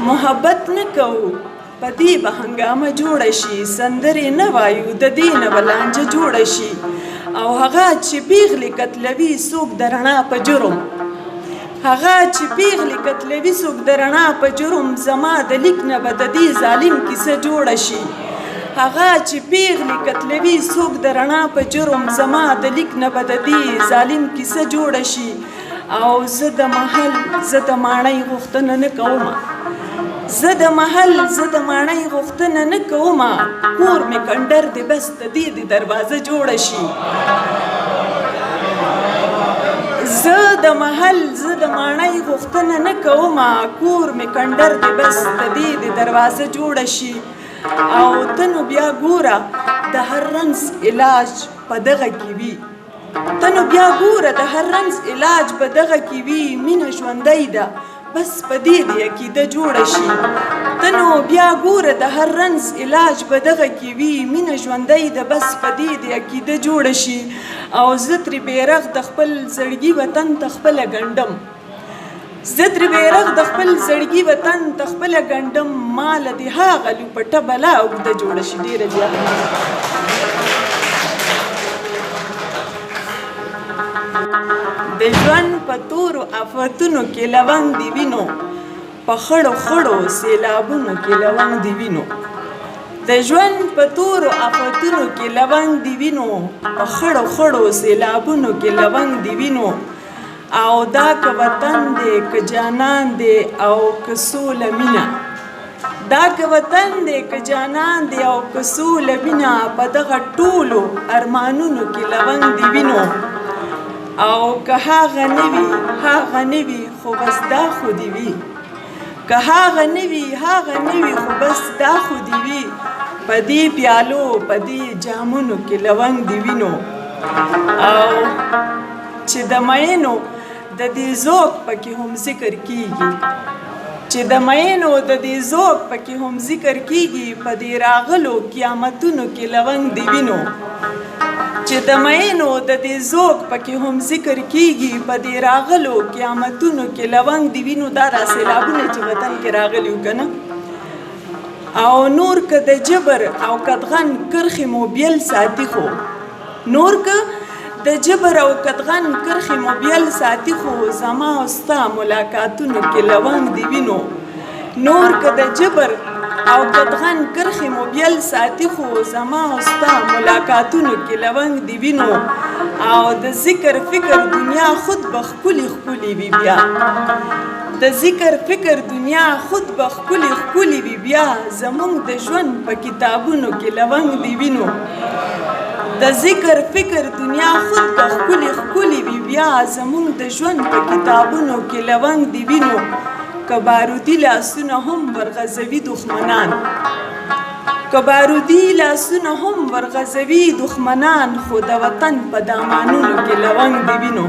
محبت نه کوو په دې به هنګامه جوړه شي سندرې نه وایو د دې نه به لانجه جوړه شي او هغه چې پیغلې قتلوي څوک د رڼا په جرم هغه چې پیغلې قتلوي څوک د رڼا په جرم زما د لیک نه به د دې ظالم کیسه جوړه شي هغه چې پیغلې قتلوي څوک د رڼا په جرم زما د لیک نه به د دې ظالم کیسه جوړه شي او زه د محل زه د ماڼۍ غوښتنه نه کومه زه د محل زه د ماڼۍ غوښتنه نه کومه کور مې کنډر دی بس د دې د دروازه جوړه شي زه د محل زه د ماڼۍ غوښتنه نه کومه کور مې کنډر دی بس د دې د دروازه جوړه شي او ته نو بیا ګوره د هر رنځ علاج په دغه کې وي ته نو بیا ګوره د هر رنځ علاج په دغه کې وي مینه ژوندی ده بس په دې د عقیده جوړه شي ته نو بیا ګوره د هر رنځ علاج په دغه کې وي مینه ژوندی ده بس په دې د عقیده جوړه شي او زه ترې بیرغ د خپل زړګي وطن ته خپله ګنډم زه ترې بیرغ د خپل زړګي وطن ته خپله ګنډم ماله د هغه لوپټه بلا اوږده جوړه شي ډېره زیاته د ژوند په تورو آفتونو کې لونګ دي وینو په خړو خړو سیلابونو کې لونګ دي وینو د ژوند په تورو آفتونو کې لونګ دي وینو په خړو خړو سیلابونو کې لونګ دي وینو او دا که وطن دی که جانان دی او که سوله مینه دا که وطن دی که جانان دی او که سوله مینه په دغه ټولو ارمانونو کې لونګ دي وینو او که هغه نه وي خو بس دا خو دې وي که هغه نه وي خو بس دا خو دې وي په دې پیالو په دې جامونو کې لونګ دې وینو او چې د مینو د دې ذوق پکې هم ذکر کیږي چې د مینو د دې ذوق پکې هم ذکر کیږي په دې راغلو قیامتونو کې لونګ دې وینو چې د مینو د دې ذوق پکې هم ذکر کیږي په دې راغلو قیامتونو کې لونګ دې وینو دا سیلابونه چې وطن کې راغلي وو که نه او نور که د جبر او قدغن کرښې مو بیل ساتي خو نور که د جبر او قدغن کرښې مو بیل ساتي خو زما او ستا ملاقاتونو کې لونګ دې وینو نور که د جبر او قدغن کرښې مو بیل ساتي خو زما او ستا ملاقاتونو کې لونګ دې وینو او د ذکر فکر دنیا خود به ښکلي ښکلي وي بیا د ذکر فکر دنیا خود به ښکلي ښکلي وي بیا زموږ د ژوند په کتابونو کې لونګ دې وینو د ذکر فکر دنیا خود به ښکلي ښکلي وي بیا زموږ د ژوند په کتابونو کې لونګ دې وینو که بارودي لاسونه هم ورغځوي دښمنان که بارودي لاسونه هم ورغځوي دښمنان خو د وطن په دامانونو کې لونګ دې وینو